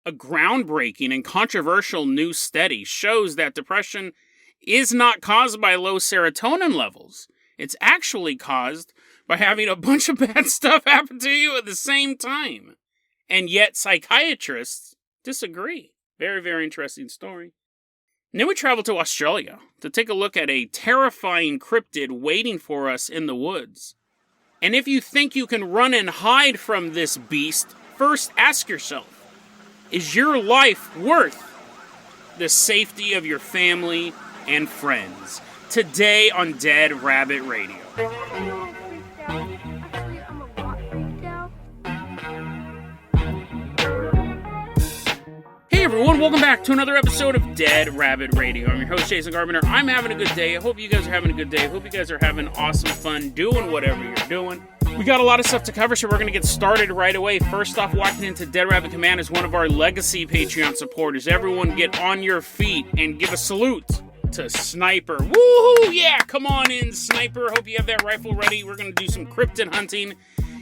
a groundbreaking and controversial new study shows that depression is not caused by low serotonin levels. It's actually caused by having a bunch of bad stuff happen to you at the same time. And yet psychiatrists disagree. Very, very interesting story. And then we travel to Australia to take a look at a terrifying cryptid waiting for us in the woods. And if you think you can run and hide from this beast, first ask yourself, is your life worth the safety of your family and friends? Today on Dead Rabbit Radio. Hey everyone, welcome back to another episode of Dead Rabbit Radio. I'm your host, Jason Garbiner. I'm having a good day. I hope you guys are having a good day. I hope you guys are having awesome fun doing whatever you're doing. We got a lot of stuff to cover, so we're going to get started right away. First off, walking into Dead Rabbit Command is one of our legacy Patreon supporters. Everyone get on your feet and give a salute to Sniper. Woohoo! Yeah, come on in, Sniper. Hope you have that rifle ready. We're going to do some cryptid hunting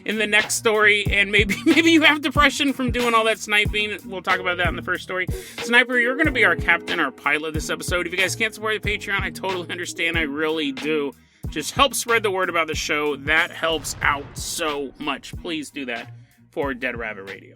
in the next story, and maybe you have depression from doing all that sniping. We'll talk about that in the first story. Sniper, you're going to be our captain, our pilot this episode. If you guys can't support the Patreon, I totally understand. I really do. Just help spread the word about the show. That helps out so much. Please do that for Dead Rabbit Radio.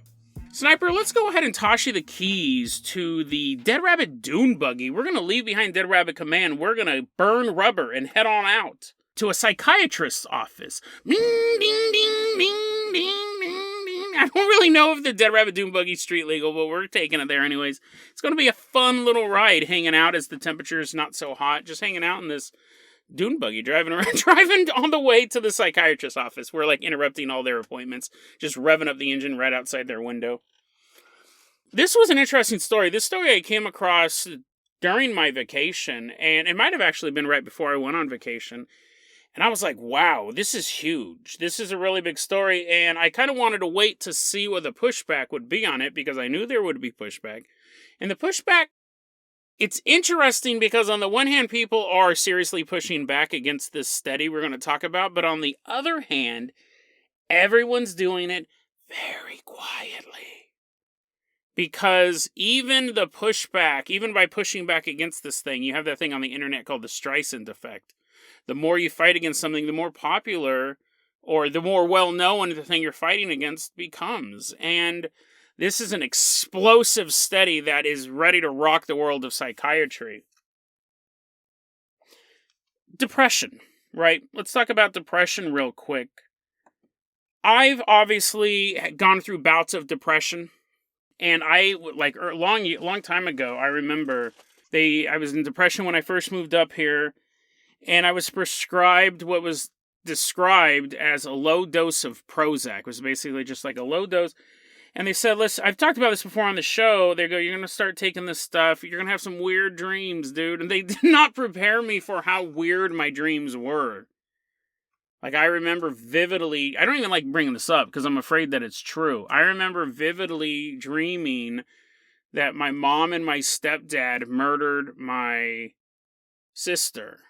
Sniper, let's go ahead and toss you the keys to the Dead Rabbit Dune Buggy. We're going to leave behind Dead Rabbit Command. We're going to burn rubber and head on out to a psychiatrist's office. Ding, ding, ding, ding, ding, ding, ding. I don't really know if the Dead Rabbit Dune Buggy's street legal, but we're taking it there anyways. It's going to be a fun little ride, hanging out as the temperature is not so hot. Just hanging out in this Dune Buggy, driving on the way to the psychiatrist's office. We're like interrupting all their appointments, just revving up the engine right outside their window. This was an interesting story. This story I came across during my vacation, and it might have actually been right before I went on vacation. And I was like, wow, this is huge. This is a really big story, and I kind of wanted to wait to see what the pushback would be on it, because I knew there would be pushback. And the pushback, it's interesting because on the one hand, people are seriously pushing back against this study we're going to talk about, but on the other hand, everyone's doing it very quietly. Because even the pushback, even by pushing back against this thing, you have that thing on the internet called the Streisand effect. The more you fight against something, the more popular or the more well-known the thing you're fighting against becomes. And this is an explosive study that is ready to rock the world of psychiatry. Depression, right? Let's talk about depression real quick. I've obviously gone through bouts of depression. And I, like, a long time ago, I remember I was in depression when I first moved up here. And I was prescribed what was described as a low dose of Prozac. It was basically just like a low dose. And they said, listen, I've talked about this before on the show. They go, you're going to start taking this stuff. You're going to have some weird dreams, dude. And they did not prepare me for how weird my dreams were. Like, I remember vividly, I don't even like bringing this up because I'm afraid that it's true. I remember vividly dreaming that my mom and my stepdad murdered my sister.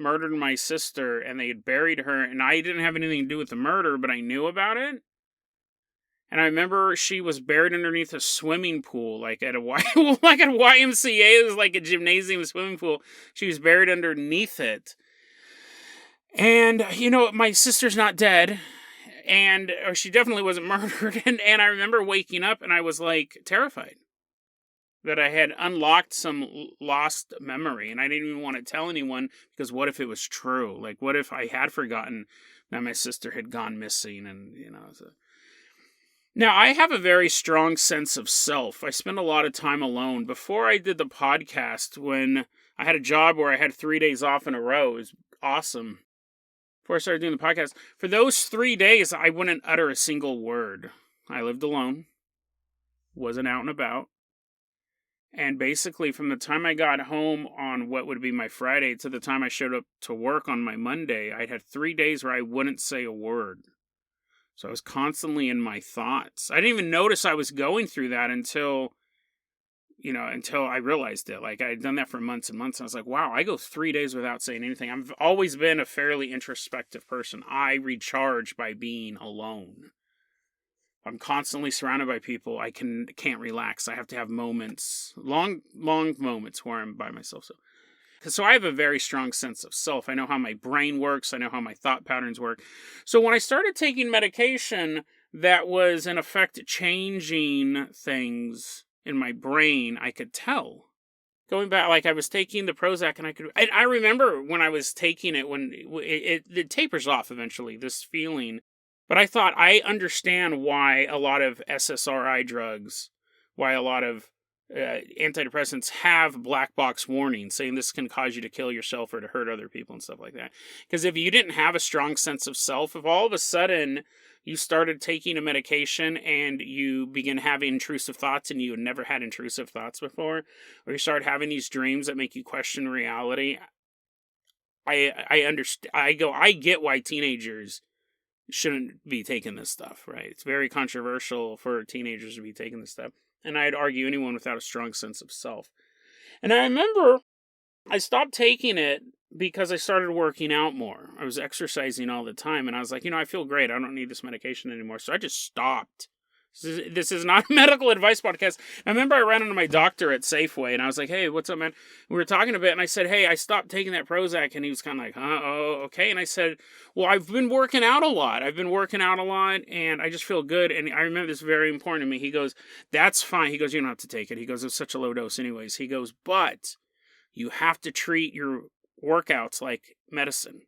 And they had buried her, and I didn't have anything to do with the murder, but I knew about it. And I remember she was buried underneath a swimming pool, like at a YMCA. It was like a gymnasium swimming pool. She was buried underneath it. And, my sister's not dead, or she definitely wasn't murdered. And I remember waking up, and I was, like, terrified that I had unlocked some lost memory, and I didn't even want to tell anyone, because what if it was true? Like, what if I had forgotten that my sister had gone missing, and, so. Now, I have a very strong sense of self. I spend a lot of time alone. Before I did the podcast, when I had a job where I had 3 days off in a row, it was awesome. Before I started doing the podcast, for those 3 days, I wouldn't utter a single word. I lived alone, wasn't out and about. And basically, from the time I got home on what would be my Friday to the time I showed up to work on my Monday, I had 3 days where I wouldn't say a word. So I was constantly in my thoughts. I didn't even notice I was going through that until I realized it. Like, I had done that for months and months. And I was like, wow, I go 3 days without saying anything. I've always been a fairly introspective person. I recharge by being alone. I'm constantly surrounded by people. I can't relax. I have to have moments, long moments where I'm by myself. So I have a very strong sense of self. I know how my brain works. I know how my thought patterns work. So when I started taking medication that was in effect changing things in my brain, I could tell. Going back, like I was taking the Prozac and I remember when I was taking it, when it tapers off eventually, this feeling. But I thought, I understand why a lot of SSRI drugs, why a lot of antidepressants have black box warnings saying this can cause you to kill yourself or to hurt other people and stuff like that. Because if you didn't have a strong sense of self, if all of a sudden you started taking a medication and you begin having intrusive thoughts and you had never had intrusive thoughts before, or you start having these dreams that make you question reality, I understand. I get why teenagers shouldn't be taking this stuff, right? It's very controversial for teenagers to be taking this stuff. And I'd argue anyone without a strong sense of self. And I remember I stopped taking it because I started working out more. I was exercising all the time. And I was like, I feel great. I don't need this medication anymore. So I just stopped. This is not a medical advice podcast. I remember I ran into my doctor at Safeway. And I was like, hey, what's up, man? We were talking a bit. And I said, hey, I stopped taking that Prozac. And he was kind of like, huh? Oh, okay. And I said, well, I've been working out a lot. And I just feel good. And I remember this very important to me. He goes, that's fine. He goes, you don't have to take it. He goes, it's such a low dose anyways. He goes, but you have to treat your workouts like medicine.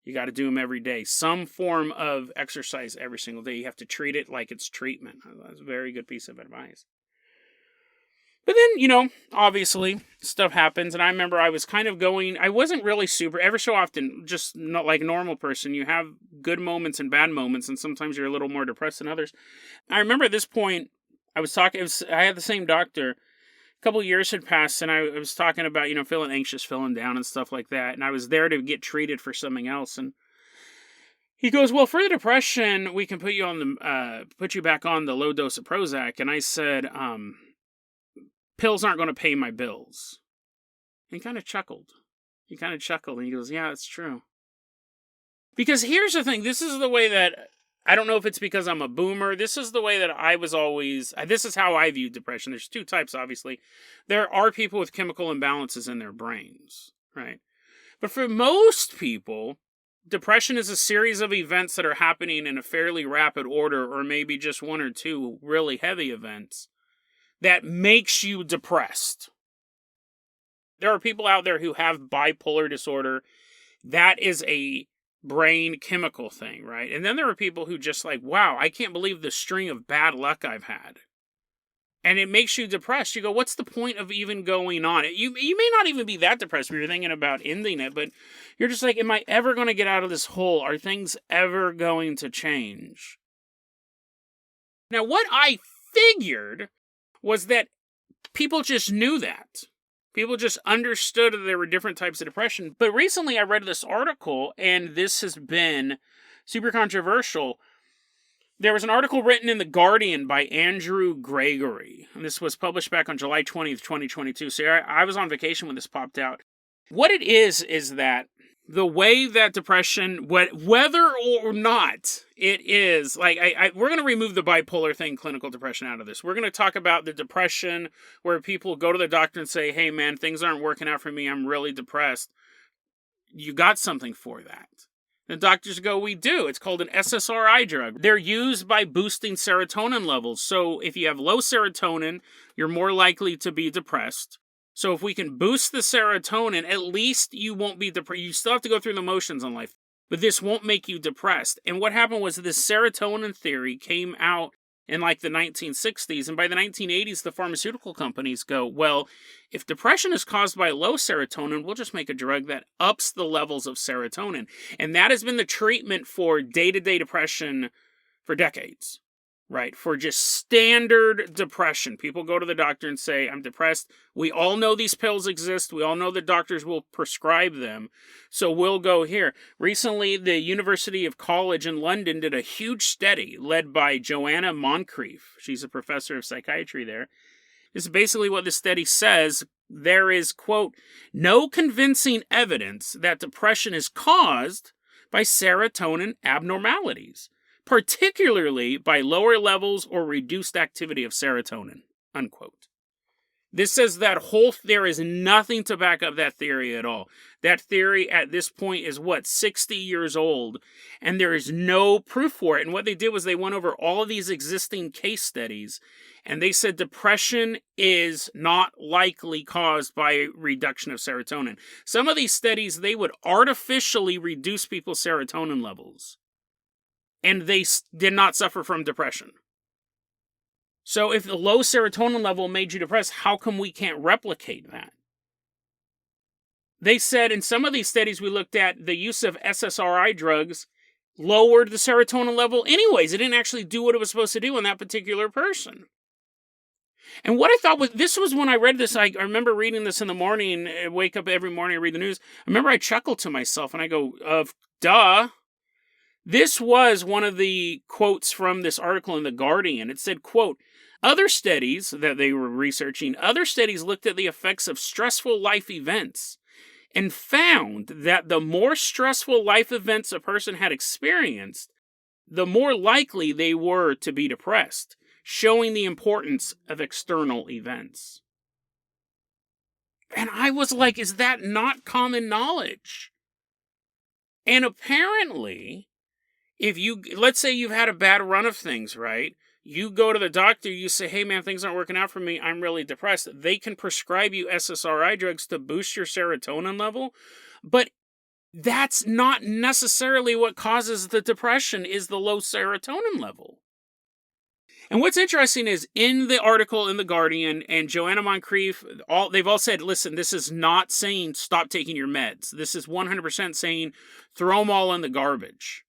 You got to do them every day. Some form of exercise every single day. You have to treat it like it's treatment. That's a very good piece of advice. But then, obviously, stuff happens. And I remember I was kind of going, I wasn't really super, ever so often, just not like a normal person. You have good moments and bad moments, and sometimes you're a little more depressed than others. I remember at this point, I had the same doctor. A couple of years had passed, and I was talking about, feeling anxious, feeling down and stuff like that. And I was there to get treated for something else. And he goes, well, for the depression, we can put you back on the low dose of Prozac. And I said, pills aren't going to pay my bills. And he kind of chuckled. And he goes, yeah, it's true. Because here's the thing. This is the way that, I don't know if it's because I'm a boomer. This is the way that I was always, this is how I view depression. There's two types, obviously. There are people with chemical imbalances in their brains, right? But for most people, depression is a series of events that are happening in a fairly rapid order, or maybe just one or two really heavy events that makes you depressed. There are people out there who have bipolar disorder. That is a brain chemical thing, right? And then there are people who just like, wow, I can't believe the string of bad luck I've had. And it makes you depressed. You go, what's the point of even going on? You may not even be that depressed when you're thinking about ending it, but you're just like, am I ever going to get out of this hole? Are things ever going to change? Now, what I figured was that people just knew that. People just understood that there were different types of depression. But recently I read this article, and this has been super controversial. There was an article written in The Guardian by Andrew Gregory. And this was published back on July 20th, 2022. So I was on vacation when this popped out. What it is that the way that depression, whether or not it is, like, we're going to remove the bipolar thing, clinical depression, out of this. We're going to talk about the depression where people go to the doctor and say, hey, man, things aren't working out for me. I'm really depressed. You got something for that. The doctors go, we do. It's called an SSRI drug. They're used by boosting serotonin levels. So if you have low serotonin, you're more likely to be depressed. So if we can boost the serotonin, at least you won't be depressed. You still have to go through the motions in life, but this won't make you depressed. And what happened was this serotonin theory came out in like the 1960s. And by the 1980s, the pharmaceutical companies go, well, if depression is caused by low serotonin, we'll just make a drug that ups the levels of serotonin. And that has been the treatment for day-to-day depression for decades. Right, for just standard depression. People go to the doctor and say, I'm depressed. We all know these pills exist. We all know that doctors will prescribe them. So we'll go here. Recently, the University of College in London did a huge study led by Joanna Moncrief. She's a professor of psychiatry there. This is basically what the study says. There is, quote, no convincing evidence that depression is caused by serotonin abnormalities. particularly by lower levels or reduced activity of serotonin, unquote. This says that there is nothing to back up that theory at all. That theory at this point is 60 years old, and there is no proof for it. And what they did was they went over all of these existing case studies, and they said depression is not likely caused by reduction of serotonin. Some of these studies, they would artificially reduce people's serotonin levels, and they did not suffer from depression. So if the low serotonin level made you depressed, how come we can't replicate that? They said in some of these studies we looked at, the use of SSRI drugs lowered the serotonin level anyways. It didn't actually do what it was supposed to do in that particular person. And what I thought was, this was when I read this, I remember reading this in the morning, I wake up every morning, I read the news. I remember I chuckled to myself and I go, duh. This was one of the quotes from this article in The Guardian. It said, quote, other studies that they were researching, other studies looked at the effects of stressful life events and found that the more stressful life events a person had experienced, the more likely they were to be depressed, showing the importance of external events. And I was like, is that not common knowledge? And apparently, let's say you've had a bad run of things, right? You go to the doctor, you say, hey man, things aren't working out for me, I'm really depressed. They can prescribe you SSRI drugs to boost your serotonin level, but that's not necessarily what causes the depression, is the low serotonin level. And what's interesting is, in the article in The Guardian, and Joanna Moncrief, they've all said, listen, this is not saying stop taking your meds. This is 100% saying throw them all in the garbage.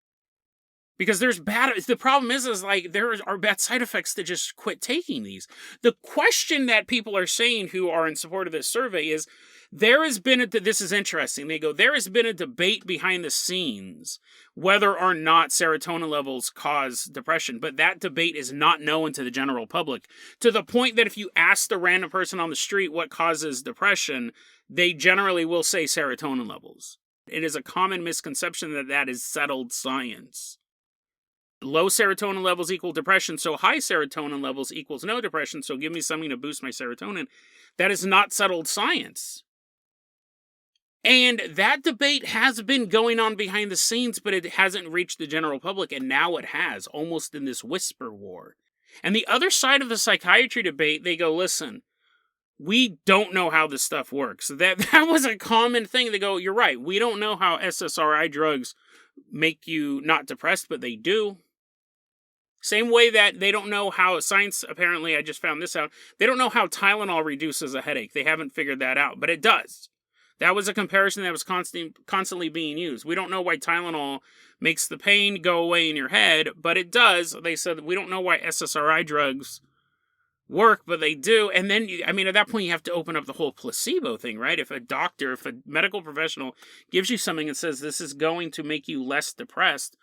Because the problem is like, there are bad side effects to just quit taking these. The question that people are saying who are in support of this survey is, this is interesting. They go, there has been a debate behind the scenes whether or not serotonin levels cause depression, but that debate is not known to the general public, to the point that if you ask the random person on the street what causes depression, they generally will say serotonin levels. It is a common misconception that is settled science. Low serotonin levels equal depression, so high serotonin levels equals no depression, so give me something to boost my serotonin. That is not settled science. And that debate has been going on behind the scenes, but it hasn't reached the general public, and now it has, almost in this whisper war. And the other side of the psychiatry debate, they go, listen, we don't know how this stuff works. That was a common thing. They go, you're right, we don't know how SSRI drugs make you not depressed, but they do. Same way that they don't know how science, apparently, I just found this out, they don't know how Tylenol reduces a headache. They haven't figured that out, but it does. That was a comparison that was constantly being used. We don't know why Tylenol makes the pain go away in your head, but it does. They said we don't know why SSRI drugs work, but they do. And then, at that point, you have to open up the whole placebo thing, right? If a medical professional gives you something and says this is going to make you less depressed,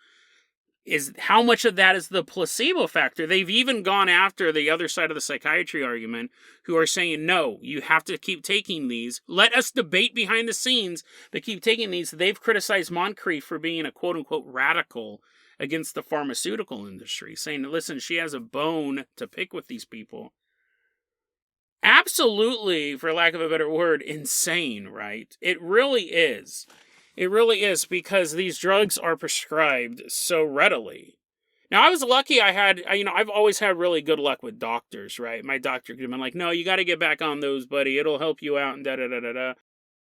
is how much of that is the placebo factor? They've even gone after the other side of the psychiatry argument, who are saying, no, you have to keep taking these. Let us debate behind the scenes, but keep taking these. They've criticized Moncrief for being a quote-unquote radical against the pharmaceutical industry, saying, listen, she has a bone to pick with these people. Absolutely, for lack of a better word, insane, right? It really is. It really is, because these drugs are prescribed so readily. Now, I was lucky. I've always had really good luck with doctors, right? My doctor could have been like, no, you got to get back on those, buddy. It'll help you out, and da-da-da-da-da.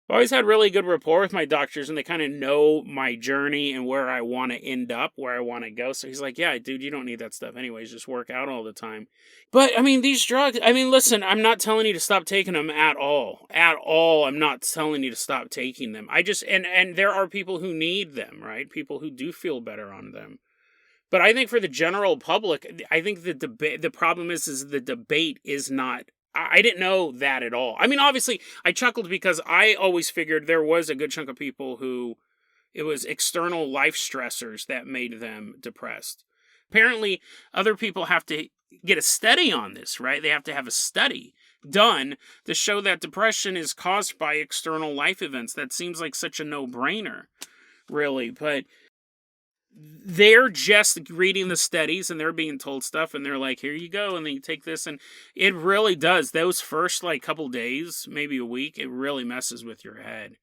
I've always had really good rapport with my doctors, and they kind of know my journey and where I want to end up, where I want to go. So he's like, yeah, dude, you don't need that stuff anyways. Just work out all the time. But, these drugs, listen, I'm not telling you to stop taking them at all. At all, I'm not telling you to stop taking them. And there are people who need them, right? People who do feel better on them. But I think for the general public, I think the problem is the debate is not. I didn't know that at all. Obviously, I chuckled because I always figured there was a good chunk of people who it was external life stressors that made them depressed. Apparently, other people have to get a study on this, right? They have to have a study done to show that depression is caused by external life events. That seems like such a no-brainer, really. But they're just reading the studies and they're being told stuff and they're like, here you go. And then you take this, and it really does. Those first like couple days, maybe a week, it really messes with your head.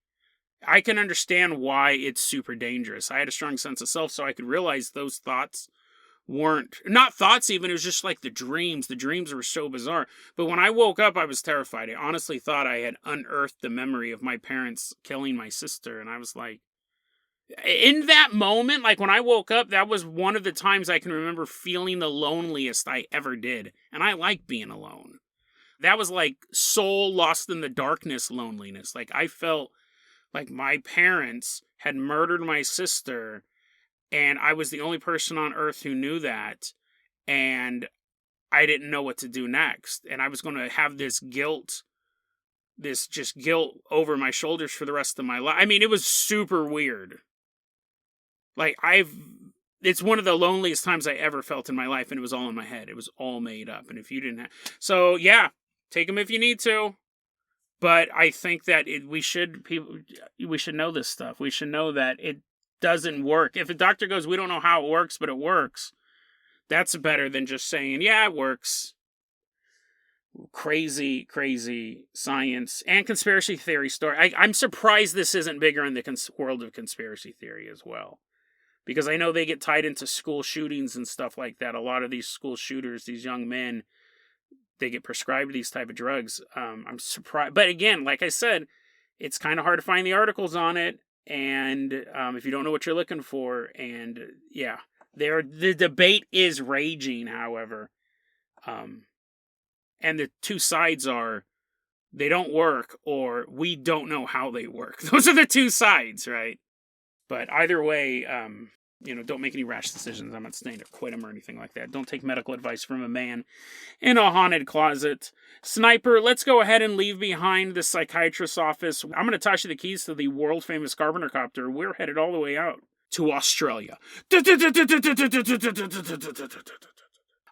I can understand why it's super dangerous. I had a strong sense of self, so I could realize those thoughts weren't, not thoughts even, it was just like the dreams. The dreams were so bizarre. But when I woke up, I was terrified. I honestly thought I had unearthed the memory of my parents killing my sister. And I was like, in that moment, like when I woke up, that was one of the times I can remember feeling the loneliest I ever did. And I like being alone. That was like soul lost in the darkness loneliness. Like I felt like my parents had murdered my sister, and I was the only person on earth who knew that, and I didn't know what to do next. And I was going to have this guilt over my shoulders for the rest of my life. I mean, it was super weird. Like, it's one of the loneliest times I ever felt in my life, and it was all in my head. It was all made up. And if you didn't have... So, yeah, take them if you need to. But I think that we should know this stuff. We should know that it doesn't work. If a doctor goes, we don't know how it works, but it works, that's better than just saying, yeah, it works. Crazy, crazy science and conspiracy theory story. I'm surprised this isn't bigger in the world of conspiracy theory as well. Because I know they get tied into school shootings and stuff like that. A lot of these school shooters, these young men, they get prescribed these type of drugs. I'm surprised. But again, like I said, it's kind of hard to find the articles on it. And if you don't know what you're looking for. And yeah, the debate is raging, however. And the two sides are, they don't work, or we don't know how they work. Those are the two sides, right? But either way, don't make any rash decisions. I'm not saying to quit them or anything like that. Don't take medical advice from a man in a haunted closet. Sniper, let's go ahead and leave behind the psychiatrist's office. I'm going to toss you the keys to the world-famous Carpenter copter. We're headed all the way out to Australia. I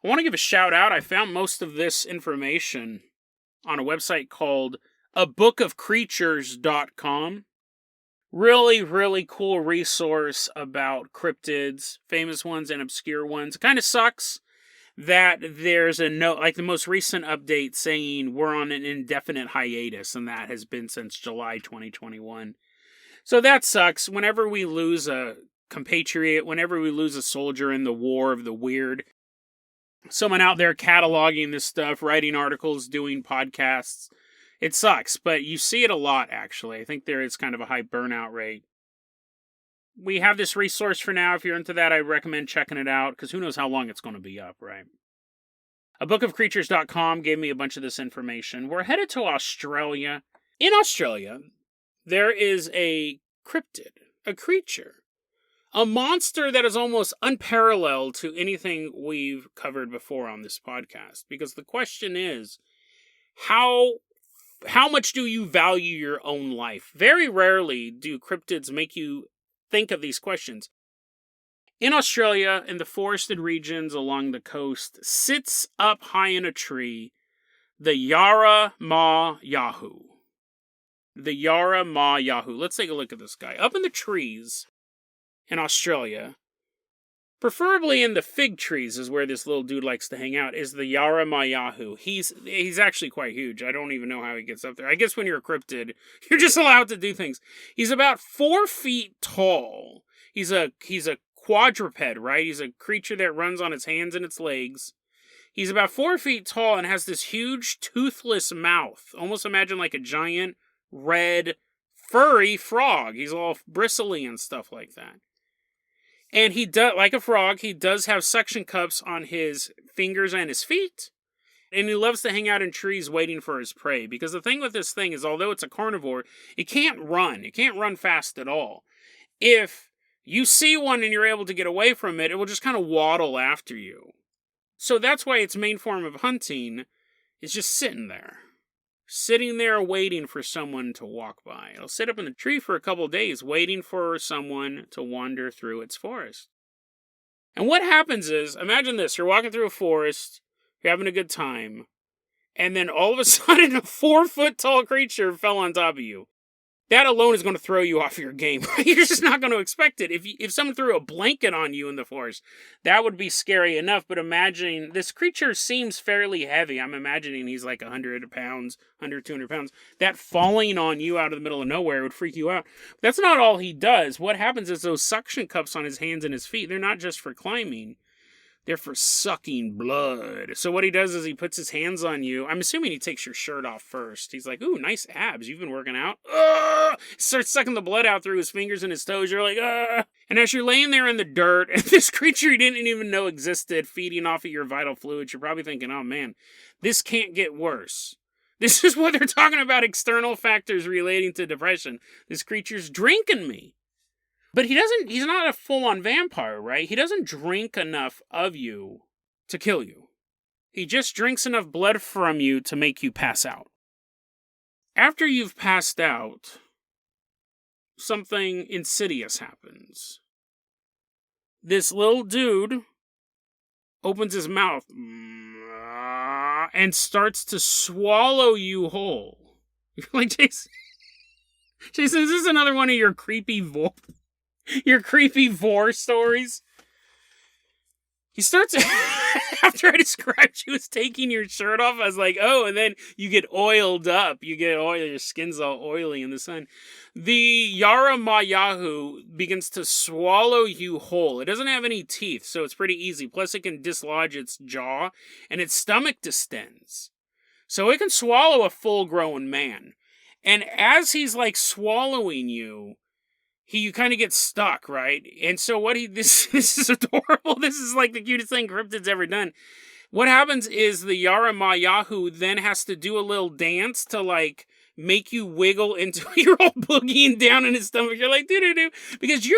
want to give a shout out. I found most of this information on a website called abookofcreatures.com. Really, really cool resource about cryptids, famous ones and obscure ones. It kind of sucks that there's a note, like the most recent update saying we're on an indefinite hiatus, and that has been since July 2021. So that sucks. Whenever we lose a compatriot, whenever we lose a soldier in the war of the weird, someone out there cataloging this stuff, writing articles, doing podcasts, it sucks, but you see it a lot, actually. I think there is kind of a high burnout rate. We have this resource for now. If you're into that, I recommend checking it out, because who knows how long it's going to be up, right? abookofcreatures.com gave me a bunch of this information. We're headed to Australia. In Australia, there is a cryptid, a creature, a monster that is almost unparalleled to anything we've covered before on this podcast. Because the question is, how much do you value your own life? Very rarely do cryptids make you think of these questions. In Australia, in the forested regions along the coast, sits up high in a tree the Yara Ma Yha Who. The Yara Ma Yha Who. Let's take a look at this guy. Up in the trees in Australia, preferably in the fig trees is where this little dude likes to hang out, is the Yara Ma Yha Who. He's actually quite huge. I don't even know how he gets up there. I guess when you're a cryptid, you're just allowed to do things. He's about 4 feet tall. He's a quadruped, right? He's a creature that runs on its hands and its legs. He's about 4 feet tall and has this huge toothless mouth. Almost imagine like a giant red furry frog. He's all bristly and stuff like that. And he does, like a frog, he does have suction cups on his fingers and his feet. And he loves to hang out in trees waiting for his prey. Because the thing with this thing is, although it's a carnivore, it can't run. It can't run fast at all. If you see one and you're able to get away from it, it will just kind of waddle after you. So that's why its main form of hunting is just sitting there. Sitting there waiting for someone to walk by. It'll sit up in the tree for a couple of days waiting for someone to wander through its forest. And what happens is, imagine this, you're walking through a forest, you're having a good time, and then all of a sudden a 4 foot tall creature fell on top of you. that alone is going to throw you off your game. You're just not going to expect it. If someone threw a blanket on you in the forest, that would be scary enough. But imagine, this creature seems fairly heavy. I'm imagining he's like 100 pounds, 100, 200 pounds. That falling on you out of the middle of nowhere would freak you out. But that's not all he does. What happens is those suction cups on his hands and his feet, they're not just for climbing. They're for sucking blood. So what he does is he puts his hands on you. I'm assuming he takes your shirt off first. He's like, ooh, nice abs. You've been working out. Starts sucking the blood out through his fingers and his toes. You're like, And as you're laying there in the dirt, and this creature you didn't even know existed, feeding off of your vital fluids, you're probably thinking, oh man, this can't get worse. This is what they're talking about, external factors relating to depression. This creature's drinking me. But he's not a full-on vampire, right? He doesn't drink enough of you to kill you. He just drinks enough blood from you to make you pass out. After you've passed out, something insidious happens. This little dude opens his mouth and starts to swallow you whole. You're like, Jason, is this another one of your creepy vor stories? He starts, after I described you as taking your shirt off, I was like, oh, and then you get oiled up. You get oil, your skin's all oily in the sun. The Yara Ma Yha Who begins to swallow you whole. It doesn't have any teeth, so it's pretty easy. Plus, it can dislodge its jaw, and its stomach distends. So it can swallow a full-grown man. And as he's, like, swallowing you, you kind of get stuck, right? And so this is adorable. This is like the cutest thing Cryptid's ever done. What happens is the Yara Ma Yha Who then has to do a little dance to like make you wiggle into you're all boogieing down in his stomach. You're like, doo-doo-doo. Because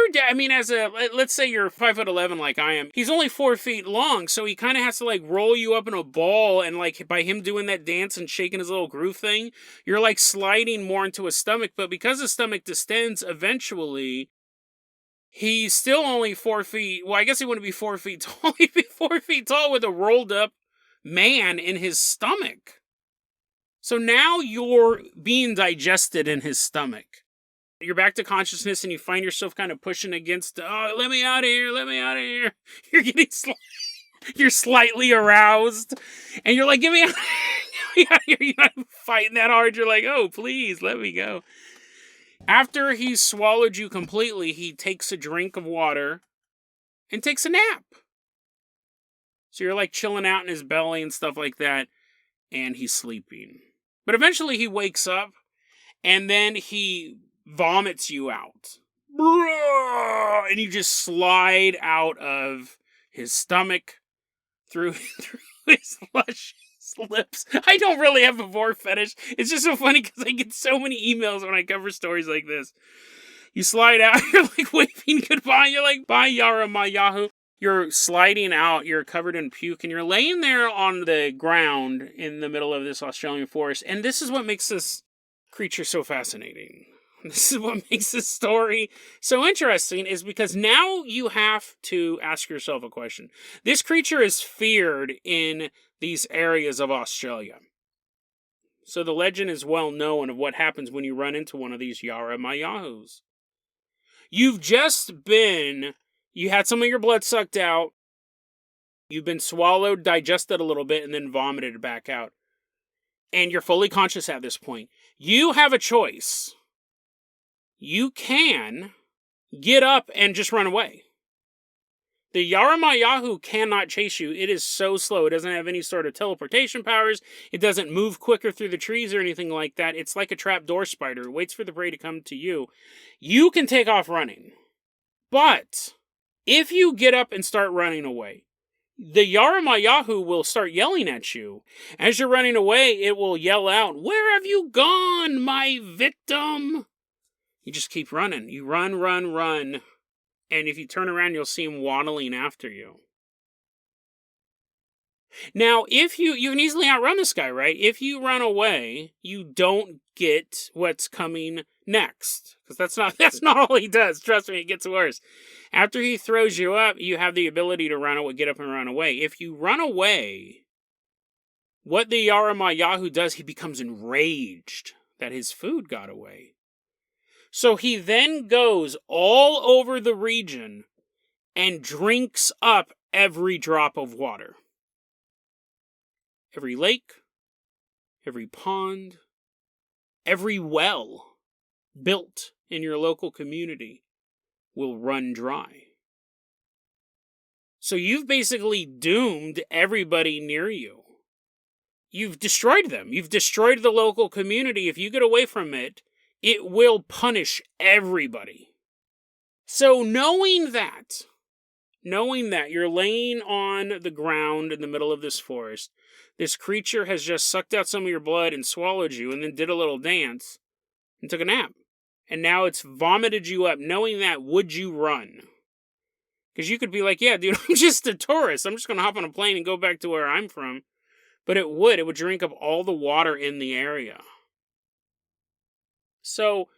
let's say you're 5'11" like I am. He's only 4 feet long, so he kind of has to like roll you up in a ball, and like by him doing that dance and shaking his little groove thing, you're like sliding more into his stomach. But because his stomach distends eventually, he's still only 4 feet. Well, I guess he wouldn't be 4 feet tall. He'd be 4 feet tall with a rolled up man in his stomach. So now you're being digested in his stomach. You're back to consciousness and you find yourself kind of pushing against, oh, let me out of here, let me out of here. You're slightly aroused. And you're like, get me out of here. You're not fighting that hard. You're like, oh, please, let me go. After he's swallowed you completely, he takes a drink of water and takes a nap. So you're like chilling out in his belly and stuff like that. And he's sleeping. But eventually he wakes up, and then he vomits you out. And you just slide out of his stomach through his luscious lips. I don't really have a vor fetish. It's just so funny because I get so many emails when I cover stories like this. You slide out, you're like waving goodbye. You're like, bye, Yara Ma Yha Who. You're sliding out, you're covered in puke, and you're laying there on the ground in the middle of this Australian forest. And this is what makes this creature so fascinating. This is what makes this story so interesting, is because now you have to ask yourself a question. This creature is feared in these areas of Australia. So the legend is well known of what happens when you run into one of these Yara Ma Yha Whos. You had some of your blood sucked out, you've been swallowed, digested a little bit, and then vomited back out. And you're fully conscious at this point. You have a choice. You can get up and just run away. The Yara Ma Yha Who cannot chase you. It is so slow. It doesn't have any sort of teleportation powers. It doesn't move quicker through the trees or anything like that. It's like a trapdoor spider. It waits for the prey to come to you. You can take off running. But if you get up and start running away, the Yara Ma Yha Who will start yelling at you. As you're running away, it will yell out, "Where have you gone, my victim?" You just keep running. You run, run, run. And if you turn around, you'll see him waddling after you. Now, if you can easily outrun this guy, right? If you run away, you don't get what's coming next. Because that's not all he does. Trust me, it gets worse. After he throws you up, you have the ability to run away, get up and run away. If you run away, what the Yara Ma Yha Who does, he becomes enraged that his food got away. So he then goes all over the region and drinks up every drop of water. Every lake, every pond, every well built in your local community will run dry. So you've basically doomed everybody near you. You've destroyed them. You've destroyed the local community. If you get away from it, it will punish everybody. So knowing that you're laying on the ground in the middle of this forest, this creature has just sucked out some of your blood and swallowed you and then did a little dance and took a nap. And now it's vomited you up. Knowing that, would you run? Because you could be like, yeah, dude, I'm just a tourist. I'm just going to hop on a plane and go back to where I'm from. But it would drink up all the water in the area. So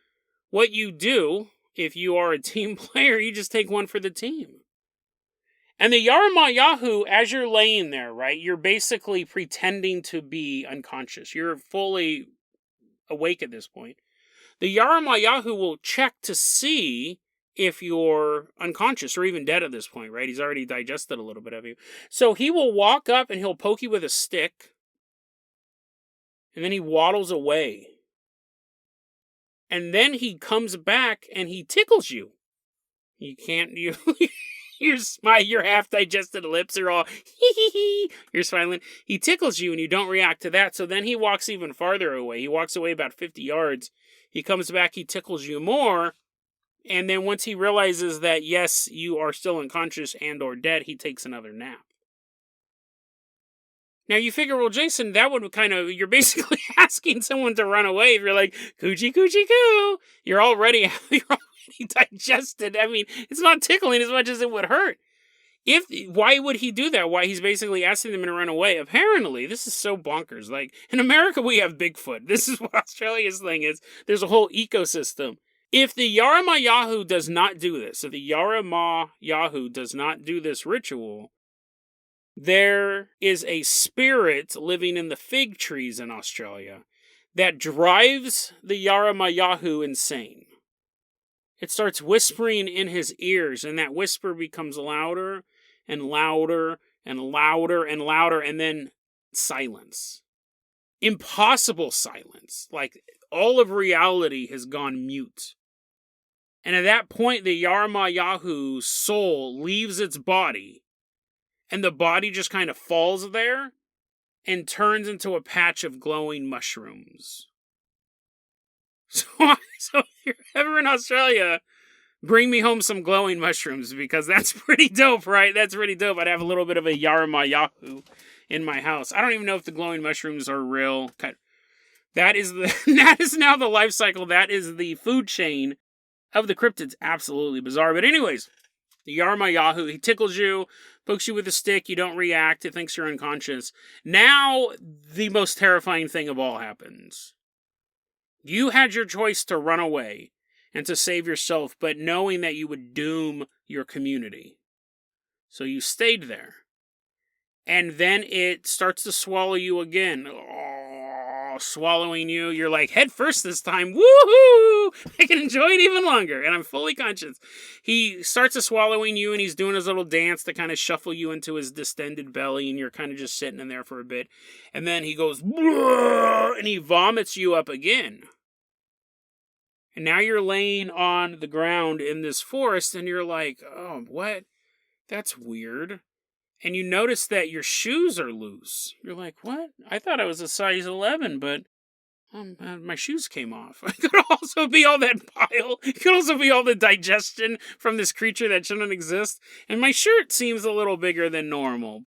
what you do, if you are a team player, you just take one for the team. And the Yara Ma Yha Who, as you're laying there, right, you're basically pretending to be unconscious. You're fully awake at this point. The Yara Ma Yha Who will check to see if you're unconscious or even dead at this point, right? He's already digested a little bit of you. So he will walk up and he'll poke you with a stick. And then he waddles away. And then he comes back and he tickles you. You can't, your half-digested lips are all, you're smiling. He tickles you and you don't react to that. So then he walks even farther away. He walks away about 50 yards. He comes back, he tickles you more. And then once he realizes that, yes, you are still unconscious and or dead, he takes another nap. Now you figure, well, Jason, that would you're basically asking someone to run away if you're like, coochie, coochie, coo. You're already digested. I mean, it's not tickling as much as it would hurt. Why would he do that? Why he's basically asking them to run away? Apparently, this is so bonkers. Like, in America, we have Bigfoot. This is what Australia's thing is. There's a whole ecosystem. If the Yara Ma Yha Who does not do this, if the Yara Ma Yha Who does not do this ritual, there is a spirit living in the fig trees in Australia that drives the Yara Ma Yha Who insane. It starts whispering in his ears, and that whisper becomes louder and louder and louder and louder, and then silence. Impossible silence. Like, all of reality has gone mute. And at that point, the Yara Ma Yha Who's soul leaves its body, and the body just kind of falls there and turns into a patch of glowing mushrooms. So if you're ever in Australia, bring me home some glowing mushrooms, because that's pretty dope, right? That's pretty dope. I'd have a little bit of a Yara Ma Yha Who in my house. I don't even know if the glowing mushrooms are real. That is now the life cycle. That is the food chain of the cryptids. Absolutely bizarre. But anyways, the Yara Ma Yha Who, he tickles you, pokes you with a stick, you don't react, it thinks you're unconscious. Now, the most terrifying thing of all happens. You had your choice to run away and to save yourself, but knowing that you would doom your community. So you stayed there. And then it starts to swallow you again. Swallowing you. You're like, head first this time. Woohoo! I can enjoy it even longer. And I'm fully conscious. He starts to swallowing you, and he's doing his little dance to kind of shuffle you into his distended belly, and you're kind of just sitting in there for a bit. And then he goes, and he vomits you up again. And now you're laying on the ground in this forest, and you're like, oh, what? That's weird. And you notice that your shoes are loose. You're like, what? I thought I was a size 11, but my shoes came off. It could also be all that bile. It could also be all the digestion from this creature that shouldn't exist. And my shirt seems a little bigger than normal.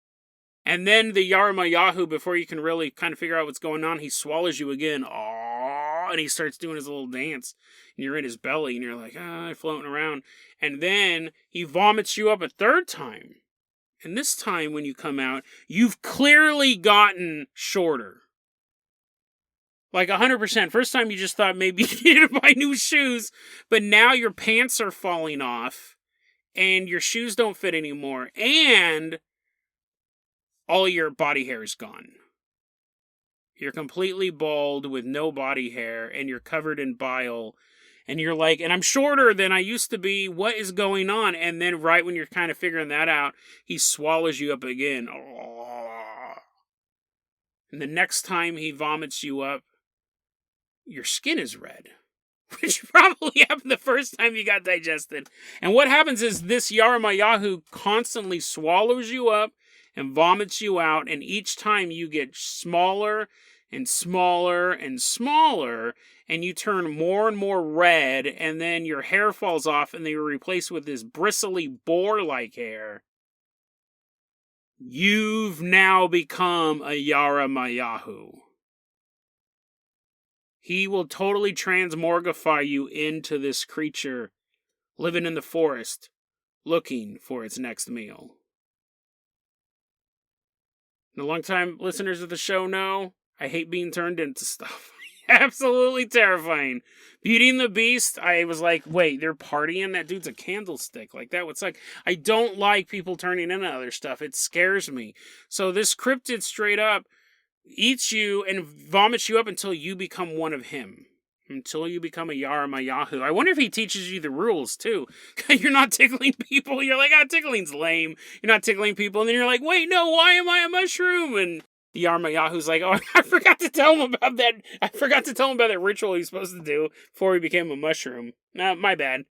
And then the Yara Ma Yha Who, before you can really kind of figure out what's going on, he swallows you again. Aww, and he starts doing his little dance. And you're in his belly, and you're like, floating around. And then he vomits you up a third time. And this time when you come out, you've clearly gotten shorter. Like 100%. First time you just thought maybe you needed to buy new shoes, but now your pants are falling off, and your shoes don't fit anymore, and all your body hair is gone. You're completely bald with no body hair, and you're covered in bile, And you're like, and I'm shorter than I used to be. What is going on? And then right when you're kind of figuring that out, he swallows you up again. And the next time he vomits you up, your skin is red. Which probably happened the first time you got digested. And what happens is this Yara Ma Yha Who constantly swallows you up and vomits you out. And each time you get smaller and smaller and smaller, and you turn more and more red, and then your hair falls off, and then you're replaced with this bristly boar-like hair. You've now become a Yara Ma Yha Who. He will totally transmorgify you into this creature living in the forest, looking for its next meal. The long-time listeners of the show know I hate being turned into stuff. Absolutely terrifying. Beauty and the Beast, I was like, wait, they're partying? That dude's a candlestick. Like, that would suck. I don't like people turning into other stuff. It scares me. So this cryptid straight up eats you and vomits you up until you become one of him. Until you become a Yara Ma Yha Who. I wonder if he teaches you the rules, too. You're not tickling people. You're like, tickling's lame. You're not tickling people. And then you're like, wait, no, why am I a mushroom? And Yara Ma Yha Who's like, oh, I forgot to tell him about that. I forgot to tell him about that ritual he's supposed to do before he became a mushroom. My bad.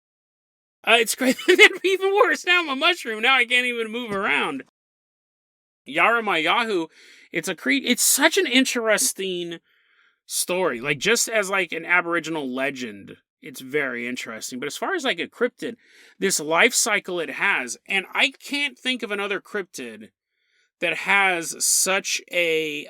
It's great. That'd be even worse. Now I'm a mushroom. Now I can't even move around. Yara Ma Yha Who, it's such an interesting story. Like, just as like an Aboriginal legend, it's very interesting. But as far as like a cryptid, this life cycle it has, and I can't think of another cryptid that has such a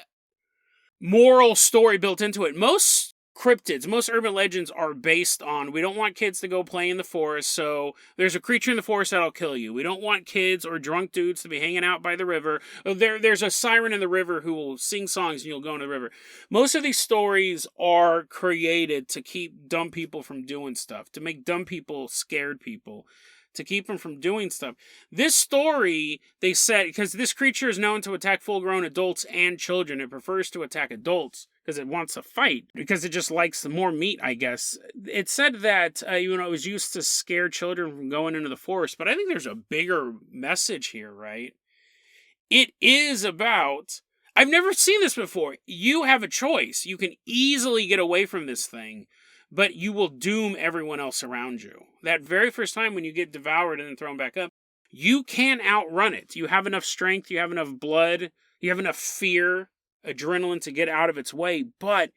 moral story built into it. Most cryptids, most urban legends are based on, we don't want kids to go play in the forest, so there's a creature in the forest that'll kill you. We don't want kids or drunk dudes to be hanging out by the river. There's a siren in the river who will sing songs and you'll go in the river. Most of these stories are created to keep dumb people from doing stuff, to make dumb people scared people, to keep them from doing stuff. This story, they said, because this creature is known to attack full-grown adults and children. It prefers to attack adults because it wants to fight, because it just likes the more meat, I guess. It said that, it was used to scare children from going into the forest, but I think there's a bigger message here, right? It is about, I've never seen this before. You have a choice. You can easily get away from this thing, but you will doom everyone else around you. That very first time when you get devoured and then thrown back up, you can outrun it. You have enough strength, you have enough blood, you have enough fear, adrenaline to get out of its way, but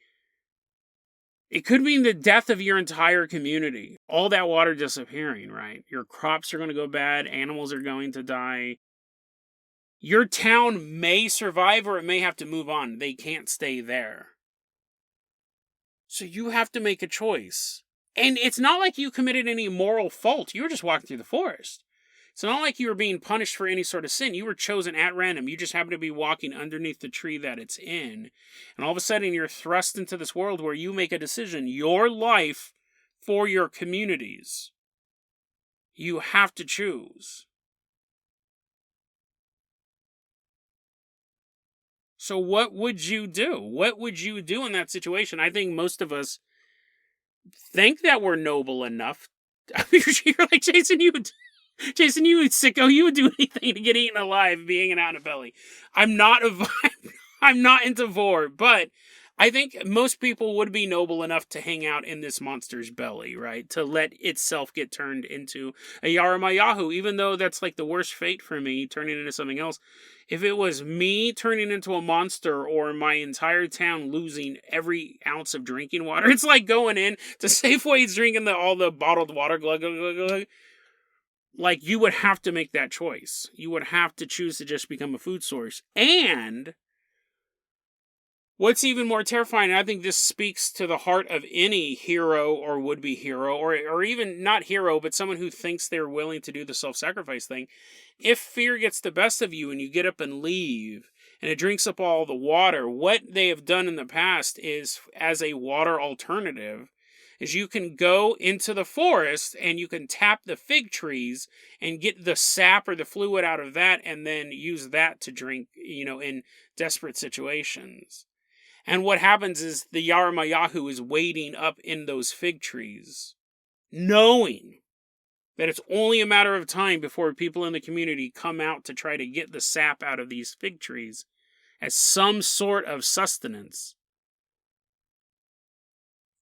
it could mean the death of your entire community. All that water disappearing, right? Your crops are going to go bad, animals are going to die. Your town may survive or it may have to move on. They can't stay there. So you have to make a choice. And it's not like you committed any moral fault. You were just walking through the forest. It's not like you were being punished for any sort of sin. You were chosen at random. You just happened to be walking underneath the tree that it's in. And all of a sudden you're thrust into this world where you make a decision. Your life for your communities. You have to choose. So what would you do? What would you do in that situation? I think most of us think that we're noble enough. You're like, Jason, you sicko, you would do anything to get eaten alive, being hanging out in a belly. I'm not into vor, but I think most people would be noble enough to hang out in this monster's belly, right? To let itself get turned into a Yara Ma Yha Who, even though that's like the worst fate for me, turning into something else. If it was me turning into a monster or my entire town losing every ounce of drinking water, it's like going in to Safeway's drinking all the bottled water, glug, glug, glug, glug. Like, you would have to make that choice. You would have to choose to just become a food source. And what's even more terrifying, and I think this speaks to the heart of any hero or would-be hero, or even not hero, but someone who thinks they're willing to do the self-sacrifice thing. If fear gets the best of you and you get up and leave, and it drinks up all the water, what they have done in the past is, as a water alternative, is you can go into the forest and you can tap the fig trees and get the sap or the fluid out of that and then use that to drink, in desperate situations. And what happens is the Yara Ma Yha Who is waiting up in those fig trees knowing that it's only a matter of time before people in the community come out to try to get the sap out of these fig trees as some sort of sustenance.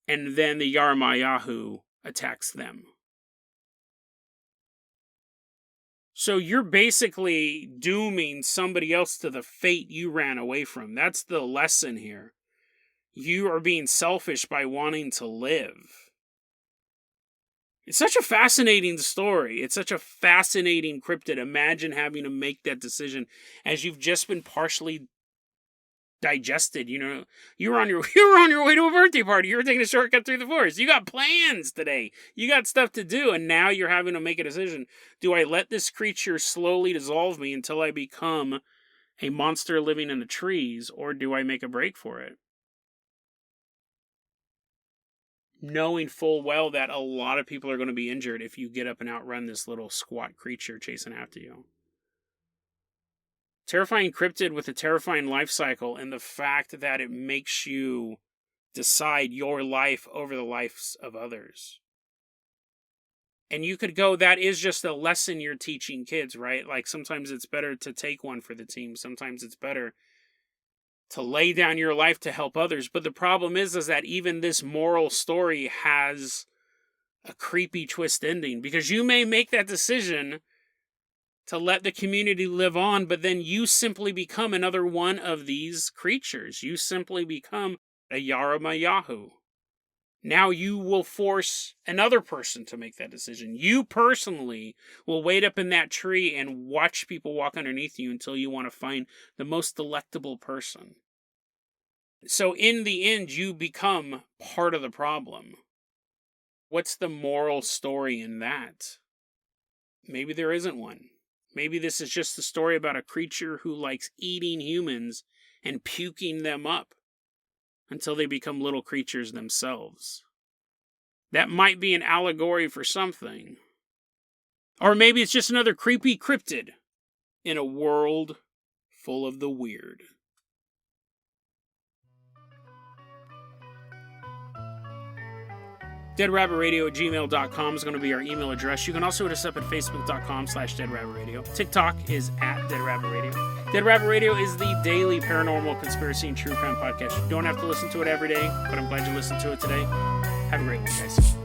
And then the Yara Ma Yha Who attacks them. So you're basically dooming somebody else to the fate you ran away from. That's the lesson here. You are being selfish by wanting to live. It's such a fascinating story. It's such a fascinating cryptid. Imagine having to make that decision as you've just been partially digested. You know, you were on your way to a birthday party. You were taking a shortcut through the forest. You got plans today. You got stuff to do, and now you're having to make a decision. Do I let this creature slowly dissolve me until I become a monster living in the trees, or do I make a break for it? Knowing full well that a lot of people are going to be injured if you get up and outrun this little squat creature chasing after you. Terrifying cryptid with a terrifying life cycle, and the fact that it makes you decide your life over the lives of others. And you could go, that is just a lesson you're teaching kids, right? Like sometimes it's better to take one for the team. Sometimes it's better to lay down your life to help others. But the problem is that even this moral story has a creepy twist ending, because you may make that decision to let the community live on, but then you simply become another one of these creatures. You simply become a Yara Ma Yha Who. Now you will force another person to make that decision. You personally will wait up in that tree and watch people walk underneath you until you want to find the most delectable person. So in the end, you become part of the problem. What's the moral story in that? Maybe there isn't one. Maybe this is just a story about a creature who likes eating humans and puking them up until they become little creatures themselves. That might be an allegory for something. Or maybe it's just another creepy cryptid in a world full of the weird. DeadRabbitRadio@gmail.com is going to be our email address. You can also hit us up at Facebook.com/DeadRabbitRadio. TikTok is @DeadRabbitRadio. Dead Rabbit Radio is the daily paranormal, conspiracy, and true crime podcast. You don't have to listen to it every day, but I'm glad you listened to it today. Have a great one, guys.